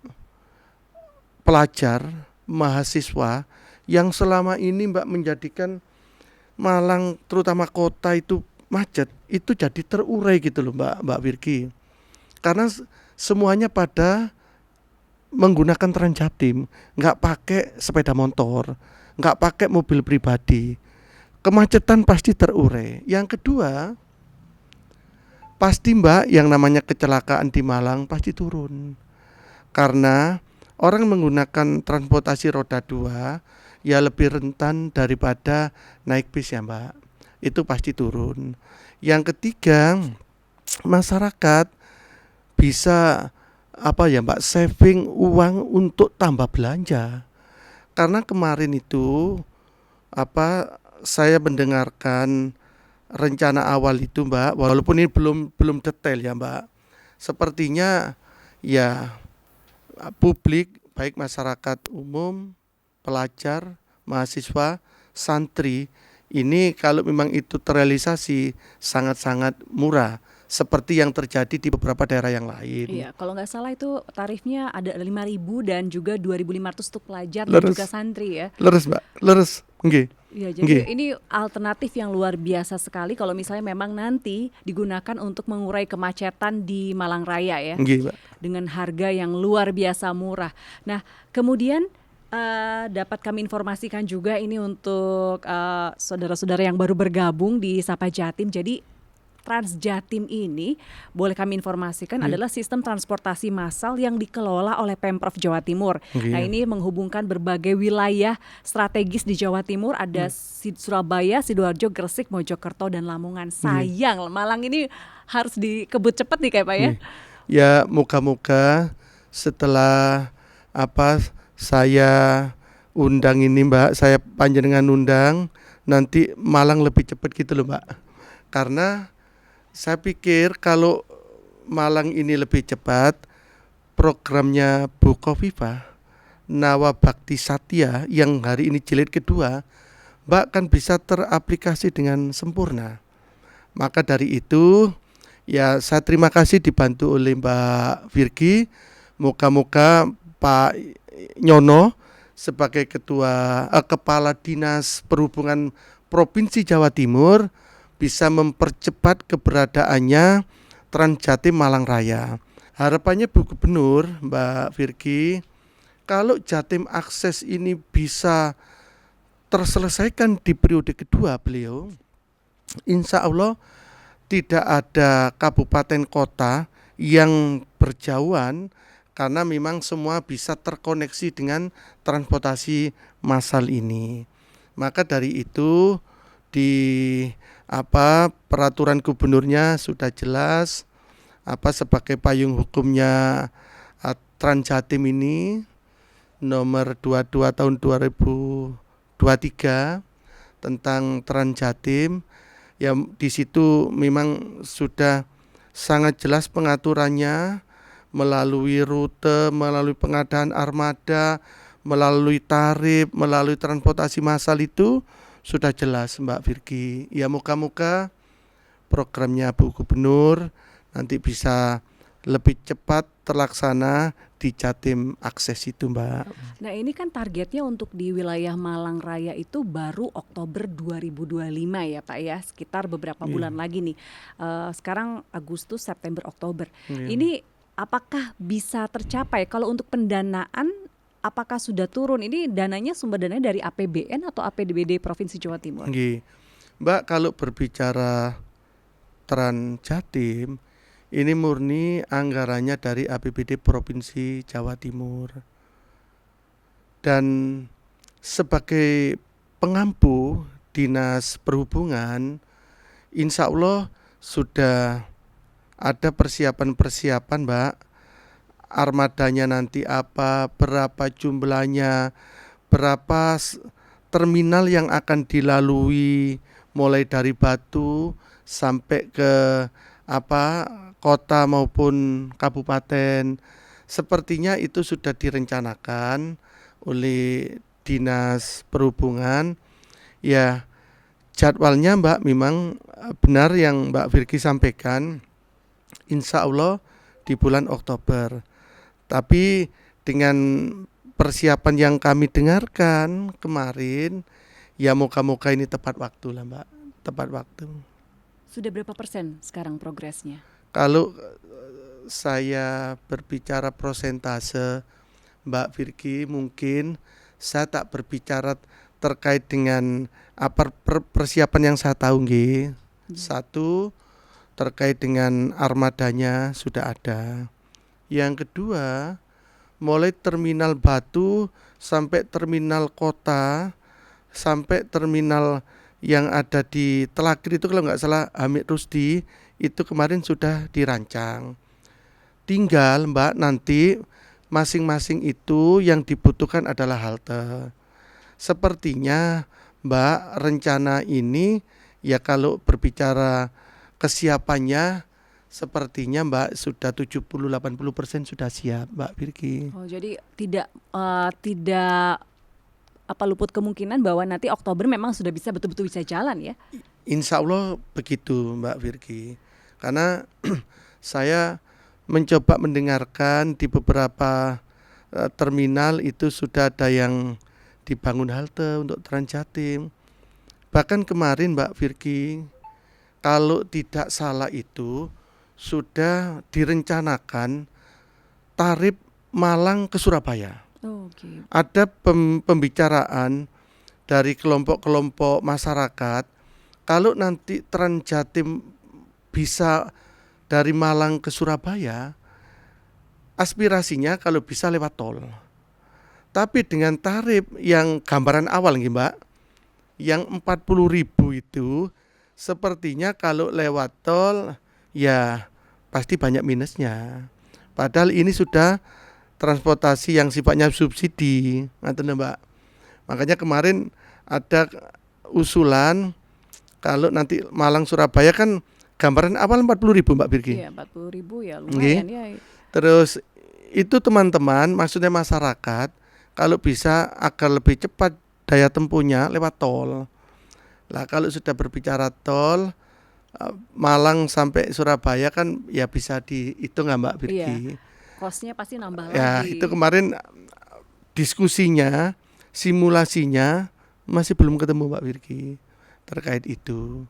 pelajar, mahasiswa yang selama ini, Mbak, menjadikan Malang terutama kota itu macet, itu jadi terurai gitu loh, Mbak Virgi. Karena semuanya pada menggunakan Trans Jatim, nggak pakai sepeda motor, nggak pakai mobil pribadi. Kemacetan pasti terurai. Yang kedua, pasti, Mbak, yang namanya kecelakaan di Malang pasti turun. Karena orang menggunakan transportasi roda 2 ya lebih rentan daripada naik bis ya, Mbak. Itu pasti turun. Yang ketiga, masyarakat bisa Mbak, saving uang untuk tambah belanja. Karena kemarin itu saya mendengarkan rencana awal itu, Mbak, walaupun ini belum detail ya, Mbak. Sepertinya ya publik, baik masyarakat umum, pelajar, mahasiswa, santri, ini kalau memang itu terrealisasi sangat-sangat murah, seperti yang terjadi di beberapa daerah yang lain. Iya, kalau nggak salah itu tarifnya ada 5.000 dan juga 2.500 untuk pelajar dan Leres. juga santri ya. Leres, Mbak, leres. Nggih. Ya, jadi Nggih. ini alternatif yang luar biasa sekali kalau misalnya memang nanti digunakan untuk mengurai kemacetan di Malang Raya ya. Nggih, Mbak. Dengan harga yang luar biasa murah. Nah, kemudian dapat kami informasikan juga ini untuk saudara-saudara yang baru bergabung di Sapa Jatim. Jadi Trans Jatim ini boleh kami informasikan adalah sistem transportasi massal yang dikelola oleh Pemprov Jawa Timur. Nah, ini menghubungkan berbagai wilayah strategis di Jawa Timur, ada Surabaya, Sidoarjo, Gresik, Mojokerto, dan Lamongan. Sayang, Malang ini harus dikebut cepat nih kayak Pak ya. Ya, moga-moga setelah saya undang ini, Mbak, saya panjenengan undang, nanti Malang lebih cepat gitu loh, Mbak. Karena saya pikir kalau Malang ini lebih cepat, programnya Bu Khofifah, Nawa Bakti Satya yang hari ini jilid kedua, Mbak, kan bisa teraplikasi dengan sempurna. Maka dari itu, ya saya terima kasih dibantu oleh Mbak Virgi. Moga-moga Pak Nyono sebagai Kepala Dinas Perhubungan Provinsi Jawa Timur bisa mempercepat keberadaannya Trans Jatim Malang Raya. Harapannya Bu Gubernur, Mbak Virgi, kalau Jatim Akses ini bisa terselesaikan di periode kedua beliau, insya Allah tidak ada kabupaten kota yang berjauhan karena memang semua bisa terkoneksi dengan transportasi massal ini. Maka dari itu di peraturan gubernurnya sudah jelas sebagai payung hukumnya Trans Jatim ini nomor 22 tahun 2023 tentang Trans Jatim. Ya, di situ memang sudah sangat jelas pengaturannya melalui rute, melalui pengadaan armada, melalui tarif, melalui transportasi massal itu sudah jelas Mbak Virgi. Ya moga-moga programnya Bu Gubernur nanti bisa lebih cepat terlaksana di Jatim Akses itu Mbak. Nah ini kan targetnya untuk di wilayah Malang Raya itu baru Oktober 2025 ya Pak ya, sekitar beberapa bulan lagi nih. Sekarang Agustus, September, Oktober. Ini apakah bisa tercapai? Kalau untuk pendanaan apakah sudah turun? Ini dananya, sumber dananya dari APBN atau APBD Provinsi Jawa Timur? Mbak, kalau berbicara Trans Jatim ini murni anggarannya dari APBD Provinsi Jawa Timur. Dan sebagai pengampu Dinas Perhubungan, insya Allah sudah ada persiapan-persiapan Mbak. Armadanya nanti berapa jumlahnya, berapa terminal yang akan dilalui mulai dari Batu sampai ke kota maupun kabupaten. Sepertinya itu sudah direncanakan oleh Dinas Perhubungan. Ya, jadwalnya Mbak memang benar yang Mbak Virgi sampaikan, insya Allah di bulan Oktober. Tapi dengan persiapan yang kami dengarkan kemarin, ya moga-moga ini tepat waktu lah Mbak, tepat waktu. Sudah berapa persen sekarang progresnya? Kalau saya berbicara persentase Mbak Virgi, mungkin saya tak berbicara terkait dengan persiapan yang saya tahu nggih. Satu, terkait dengan armadanya sudah ada. Yang kedua, mulai terminal Batu sampai terminal kota, sampai terminal yang ada di Telagir itu kalau nggak salah Hamid Rusdi itu kemarin sudah dirancang. Tinggal Mbak nanti masing-masing itu yang dibutuhkan adalah halte. Sepertinya Mbak rencana ini ya kalau berbicara kesiapannya sepertinya Mbak sudah 70-80% sudah siap Mbak Virgi. Oh, jadi tidak luput kemungkinan bahwa nanti Oktober memang sudah bisa betul-betul bisa jalan ya? Insya Allah begitu Mbak Virgi. Karena saya mencoba mendengarkan di beberapa terminal itu sudah ada yang dibangun halte untuk Trans Jatim. Bahkan kemarin Mbak Virgi, kalau tidak salah itu sudah direncanakan tarif Malang ke Surabaya. Okay. Ada pembicaraan dari kelompok-kelompok masyarakat, kalau nanti Trans Jatim bisa dari Malang ke Surabaya, aspirasinya kalau bisa lewat tol. Tapi dengan tarif yang gambaran awal nih Mbak, yang 40.000 itu sepertinya kalau lewat tol ya pasti banyak minusnya. Padahal ini sudah transportasi yang sifatnya subsidi, Mbak. Makanya kemarin ada usulan kalau nanti Malang Surabaya kan gambaran awal 40.000 Mbak Virgi. Iya, 40.000 ya lumayan ya. Terus itu teman-teman, maksudnya masyarakat kalau bisa agar lebih cepat daya tempuhnya lewat tol. Lah kalau sudah berbicara tol Malang sampai Surabaya kan ya bisa dihitung nggak Mbak Virgi? Iya. Kosnya pasti nambah ya, lagi. Itu kemarin diskusinya, simulasinya masih belum ketemu Mbak Virgi terkait itu.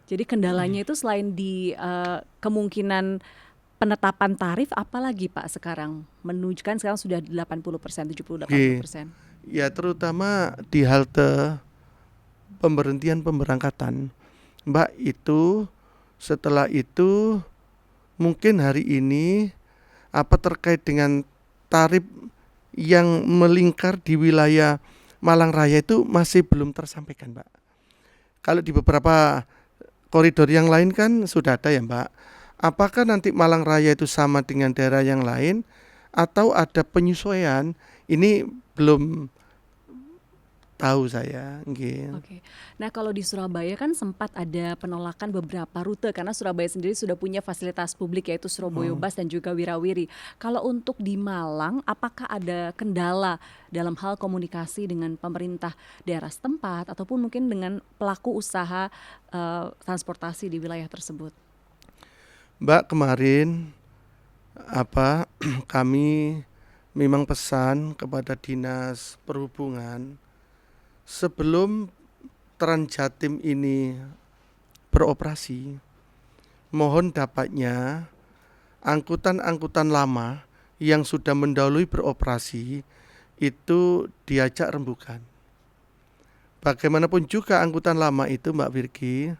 Jadi kendalanya itu selain di kemungkinan penetapan tarif apalagi Pak sekarang? Menunjukkan sekarang sudah 80%, 70, Oke. 80%. Ya terutama di halte pemberhentian pemberangkatan, Mbak, itu setelah itu mungkin hari ini terkait dengan tarif yang melingkar di wilayah Malang Raya itu masih belum tersampaikan, Mbak. Kalau di beberapa koridor yang lain kan sudah ada ya, Mbak. Apakah nanti Malang Raya itu sama dengan daerah yang lain atau ada penyesuaian? Ini belum tahu saya, nggih. Oke. Nah, kalau di Surabaya kan sempat ada penolakan beberapa rute karena Surabaya sendiri sudah punya fasilitas publik yaitu Surabaya Oh. Bus dan juga Wirawiri. Kalau untuk di Malang, apakah ada kendala dalam hal komunikasi dengan pemerintah daerah setempat ataupun mungkin dengan pelaku usaha transportasi di wilayah tersebut? Mbak, kemarin kami memang pesan kepada Dinas Perhubungan sebelum Trans Jatim ini beroperasi, mohon dapatnya angkutan-angkutan lama yang sudah mendahului beroperasi itu diajak rembukan. Bagaimanapun juga angkutan lama itu, Mbak Virgi,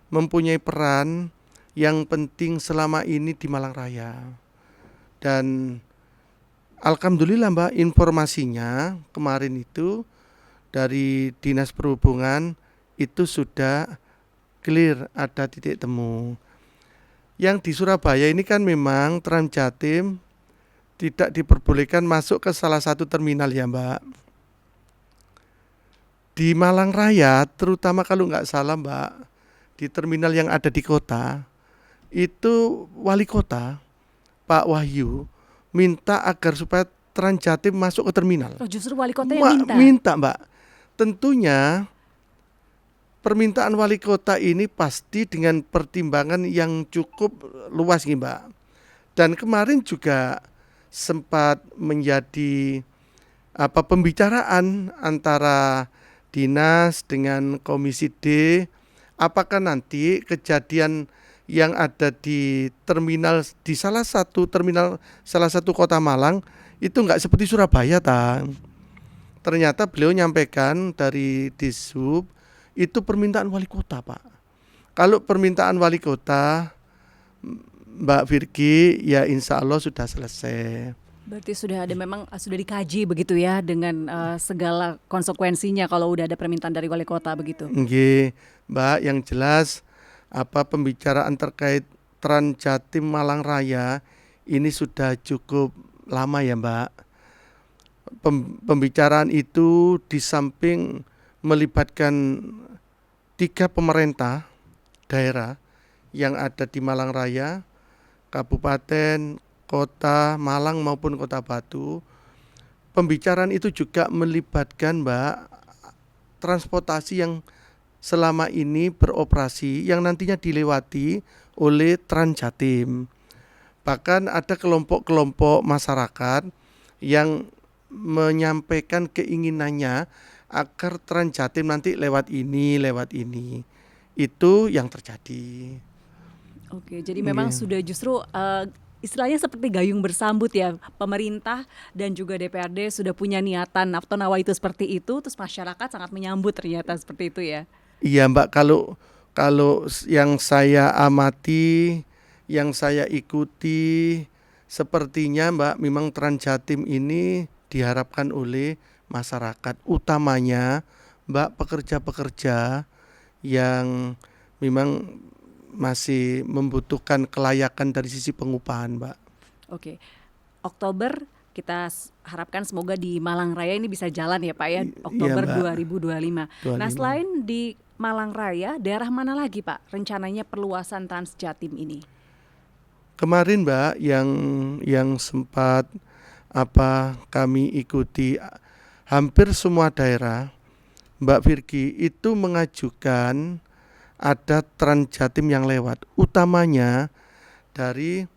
mempunyai peran yang penting selama ini di Malang Raya. Dan alhamdulillah, Mbak, informasinya kemarin itu dari Dinas Perhubungan itu sudah clear, ada titik temu. Yang di Surabaya ini kan memang Trans Jatim tidak diperbolehkan masuk ke salah satu terminal ya, Mbak. Di Malang Raya, terutama kalau nggak salah, Mbak, di terminal yang ada di kota, itu wali kota Pak Wahyu minta agar supaya Trans Jatim masuk ke terminal. Oh, justru wali kota yang minta. Minta, Mbak. Tentunya permintaan wali kota ini pasti dengan pertimbangan yang cukup luas nih, Mbak. Dan kemarin juga sempat menjadi pembicaraan antara dinas dengan Komisi D, apakah nanti kejadian yang ada di terminal di salah satu kota Malang itu enggak seperti Surabaya, Tang. Ternyata beliau nyampaikan dari Dishub itu permintaan wali kota, Pak. Kalau permintaan wali kota, Mbak Virgi, ya insya Allah sudah selesai. Berarti memang sudah dikaji begitu ya dengan segala konsekuensinya kalau udah ada permintaan dari wali kota begitu. Nggih, Mbak, yang jelas pembicaraan terkait Trans Jatim Malang Raya ini sudah cukup lama ya, Mbak. Pembicaraan itu di samping melibatkan 3 pemerintah daerah yang ada di Malang Raya, kabupaten, kota Malang maupun kota Batu. Pembicaraan itu juga melibatkan, Mbak, transportasi yang selama ini beroperasi yang nantinya dilewati oleh Trans Jatim. Bahkan ada kelompok-kelompok masyarakat yang menyampaikan keinginannya agar Trans Jatim nanti lewat ini. Itu yang terjadi. Oke, jadi memang sudah justru istilahnya seperti gayung bersambut ya, pemerintah dan juga DPRD sudah punya niatan atau nawa itu seperti itu, terus masyarakat sangat menyambut ternyata seperti itu ya. Iya, Mbak, kalau yang saya amati, yang saya ikuti, sepertinya, Mbak, memang Trans Jatim ini diharapkan oleh masyarakat, utamanya, Mbak, pekerja-pekerja yang memang masih membutuhkan kelayakan dari sisi pengupahan, Mbak. Oke, Oktober kita harapkan semoga di Malang Raya ini bisa jalan ya Pak ya, Oktober Mbak. 2025. Nah, selain di Malang Raya, daerah mana lagi Pak rencananya perluasan Trans Jatim ini? Kemarin, Mbak, yang sempat kami ikuti, hampir semua daerah, Mbak Virgi, itu mengajukan ada Trans Jatim yang lewat, utamanya dari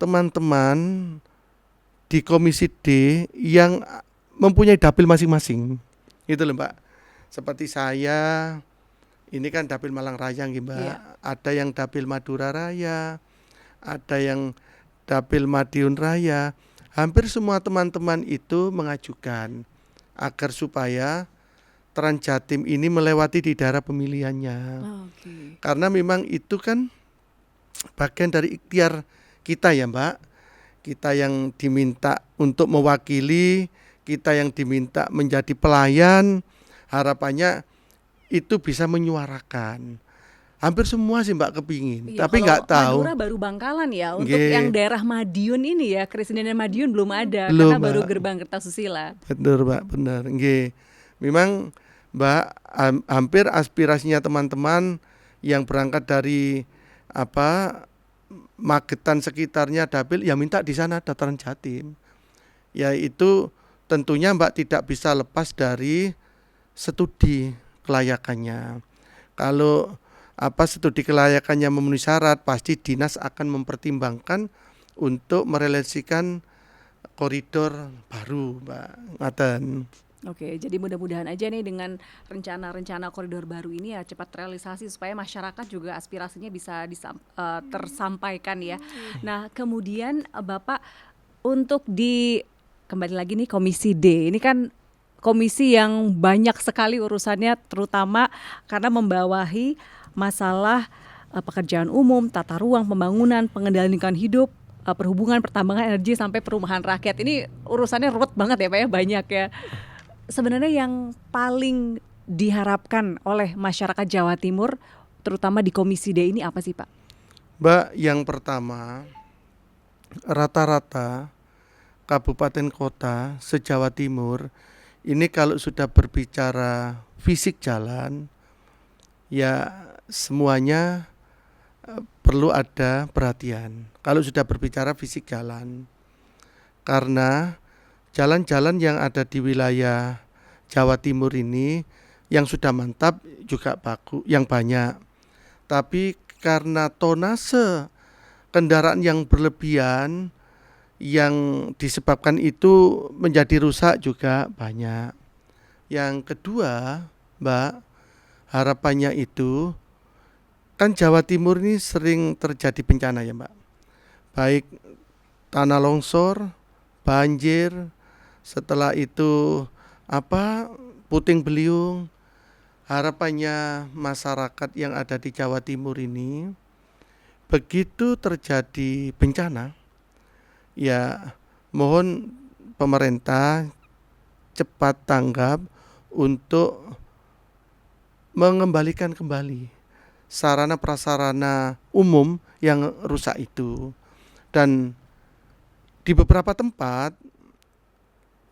teman-teman di Komisi D yang mempunyai dapil masing-masing. Itu loh, Mbak. Seperti saya, ini kan dapil Malang Raya, Mbak. Iya. Ada yang dapil Madura Raya, ada yang Dapil Madiun Raya, hampir semua teman-teman itu mengajukan agar supaya Trans Jatim ini melewati di daerah pemilihannya. Oke. Karena memang itu kan bagian dari ikhtiar kita ya Mbak. Kita yang diminta untuk mewakili, kita yang diminta menjadi pelayan, harapannya itu bisa menyuarakan. Hampir semua sih Mbak kepingin, Iya, tapi kalau nggak tahu. Madura baru Bangkalan ya. Untuk yang Nggih, daerah Madiun ini ya, Keresiden Madiun belum ada belum karena baru Mbak, gerbang Kertasusila. benar Mbak, benar. Nggih, memang Mbak hampir aspirasinya teman-teman yang berangkat dari apa Magetan sekitarnya dapil ya minta di sana dataran Jatim. Yaitu tentunya Mbak tidak bisa lepas dari studi kelayakannya. Kalau studi kelayakannya memenuhi syarat, pasti dinas akan mempertimbangkan untuk merealisasikan koridor baru, Mbak. Ngaten. Oke, jadi mudah-mudahan aja nih dengan rencana-rencana koridor baru ini ya cepat realisasi supaya masyarakat juga aspirasinya bisa tersampaikan ya. Nah, kemudian Bapak untuk kembali lagi nih Komisi D. Ini kan komisi yang banyak sekali urusannya terutama karena membawahi masalah pekerjaan umum, tata ruang, pembangunan, pengendalian lingkungan hidup, perhubungan, pertambangan, energi sampai perumahan rakyat. Ini urusannya ruwet banget ya Pak ya, banyak ya. Sebenarnya yang paling diharapkan oleh masyarakat Jawa Timur terutama di Komisi D ini apa sih Pak? Mbak, yang pertama, rata-rata kabupaten kota se-Jawa Timur ini kalau sudah berbicara fisik jalan, ya semuanya perlu ada perhatian. Kalau sudah berbicara fisik jalan, karena jalan-jalan yang ada di wilayah Jawa Timur ini yang sudah mantap juga bagus, yang banyak. Tapi karena tonase kendaraan yang berlebihan yang disebabkan itu menjadi rusak juga banyak. Yang kedua, Mbak, harapannya itu kan Jawa Timur ini sering terjadi bencana ya Mbak. Baik tanah longsor, banjir, setelah itu puting beliung. Harapannya masyarakat yang ada di Jawa Timur ini begitu terjadi bencana, ya mohon pemerintah cepat tanggap untuk mengembalikan kembali sarana prasarana umum yang rusak itu. Dan di beberapa tempat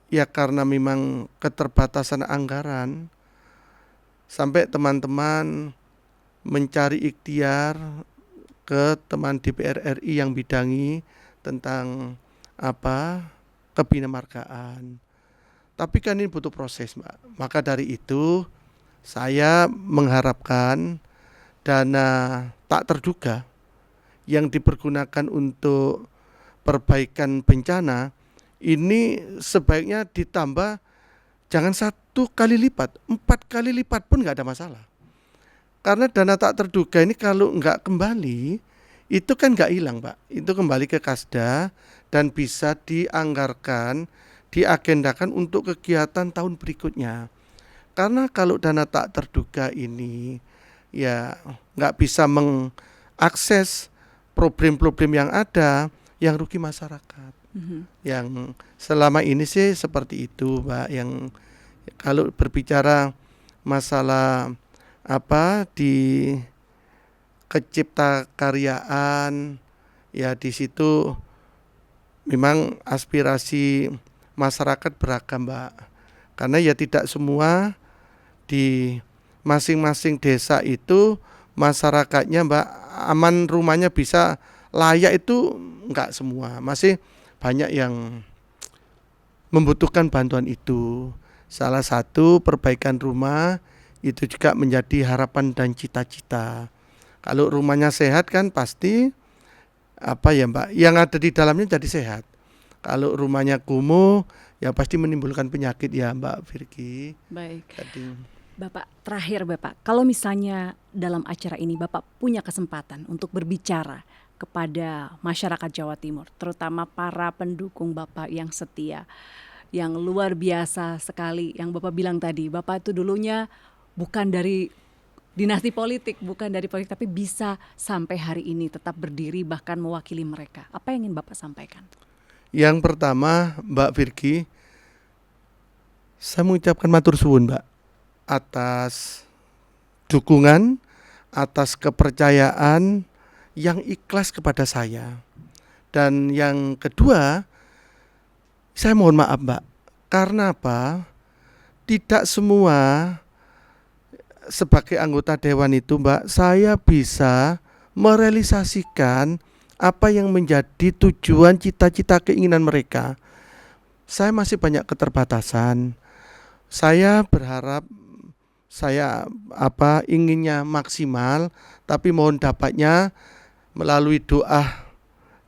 ya karena memang keterbatasan anggaran sampai teman-teman mencari ikhtiar ke teman DPR RI yang bidangi tentang kebinamargaan. Tapi kan ini butuh proses, Mbak. Maka dari itu saya mengharapkan dana tak terduga yang dipergunakan untuk perbaikan bencana ini sebaiknya ditambah jangan 1 kali lipat, 4 kali lipat pun nggak ada masalah. Karena dana tak terduga ini kalau nggak kembali itu kan nggak hilang Pak, itu kembali ke Kasda dan bisa dianggarkan, diagendakan untuk kegiatan tahun berikutnya. Karena kalau dana tak terduga ini ya nggak bisa mengakses problem-problem yang ada, yang rugi masyarakat. Yang selama ini sih seperti itu Mbak, yang kalau berbicara masalah di kecipta karyaan ya di situ memang aspirasi masyarakat beragam Mbak, karena ya tidak semua di masing-masing desa itu masyarakatnya Mbak aman rumahnya bisa layak, itu enggak semua, masih banyak yang membutuhkan bantuan itu. Salah satu perbaikan rumah itu juga menjadi harapan dan cita-cita. Kalau rumahnya sehat kan pasti Mbak, yang ada di dalamnya jadi sehat. Kalau rumahnya kumuh ya pasti menimbulkan penyakit ya Mbak Virgi. Baik. Jadi, Bapak, terakhir Bapak, kalau misalnya dalam acara ini Bapak punya kesempatan untuk berbicara kepada masyarakat Jawa Timur, terutama para pendukung Bapak yang setia, yang luar biasa sekali, yang Bapak bilang tadi, Bapak itu dulunya bukan dari dinasti politik, bukan dari politik, tapi bisa sampai hari ini tetap berdiri bahkan mewakili mereka. Apa yang ingin Bapak sampaikan? Yang pertama, Mbak Virgi, saya mengucapkan matur suwun, Mbak, atas dukungan, atas kepercayaan yang ikhlas kepada saya. Dan yang kedua, saya mohon maaf, Mbak, karena apa? Tidak semua sebagai anggota dewan itu, Mbak, saya bisa merealisasikan apa yang menjadi tujuan, cita-cita, keinginan mereka. Saya masih banyak keterbatasan. Saya berharap saya inginnya maksimal, tapi mohon dapatnya melalui doa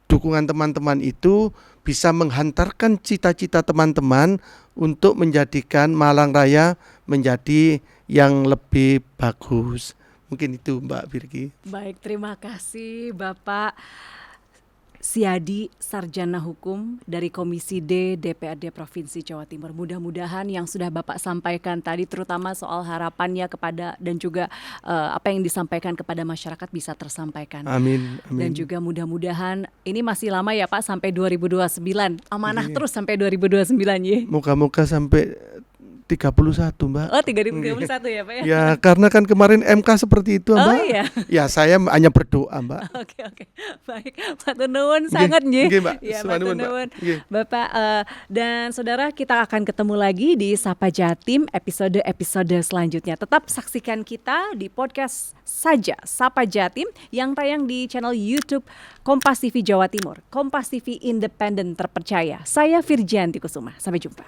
dukungan teman-teman itu bisa menghantarkan cita-cita teman-teman untuk menjadikan Malang Raya menjadi yang lebih bagus. Mungkin itu, Mbak Virgi. Baik, terima kasih Bapak Siadi, Sarjana Hukum dari Komisi D DPRD Provinsi Jawa Timur. Mudah-mudahan yang sudah Bapak sampaikan tadi, terutama soal harapannya kepada dan juga apa yang disampaikan kepada masyarakat bisa tersampaikan. Amin, amin. Dan juga mudah-mudahan ini masih lama ya Pak, sampai 2029. Amanah terus sampai 2029 ya. Moga-moga sampai 31, Mbak. Oh, 2031 ya Pak ya. Ya, karena kan kemarin MK seperti itu, Mbak. Oh iya. Ya, saya hanya berdoa, Mbak. Oke. Baik, matur nuwun sangat nggih. Nggih, Mbak. Ya, Suwun, matur Mbak. nuwun. Nggih. Bapak dan Saudara, kita akan ketemu lagi di Sapa Jatim episode selanjutnya. Tetap saksikan kita di podcast saja Sapa Jatim yang tayang di channel YouTube Kompas TV Jawa Timur. Kompas TV independen terpercaya. Saya Virgianti Kusuma. Sampai jumpa.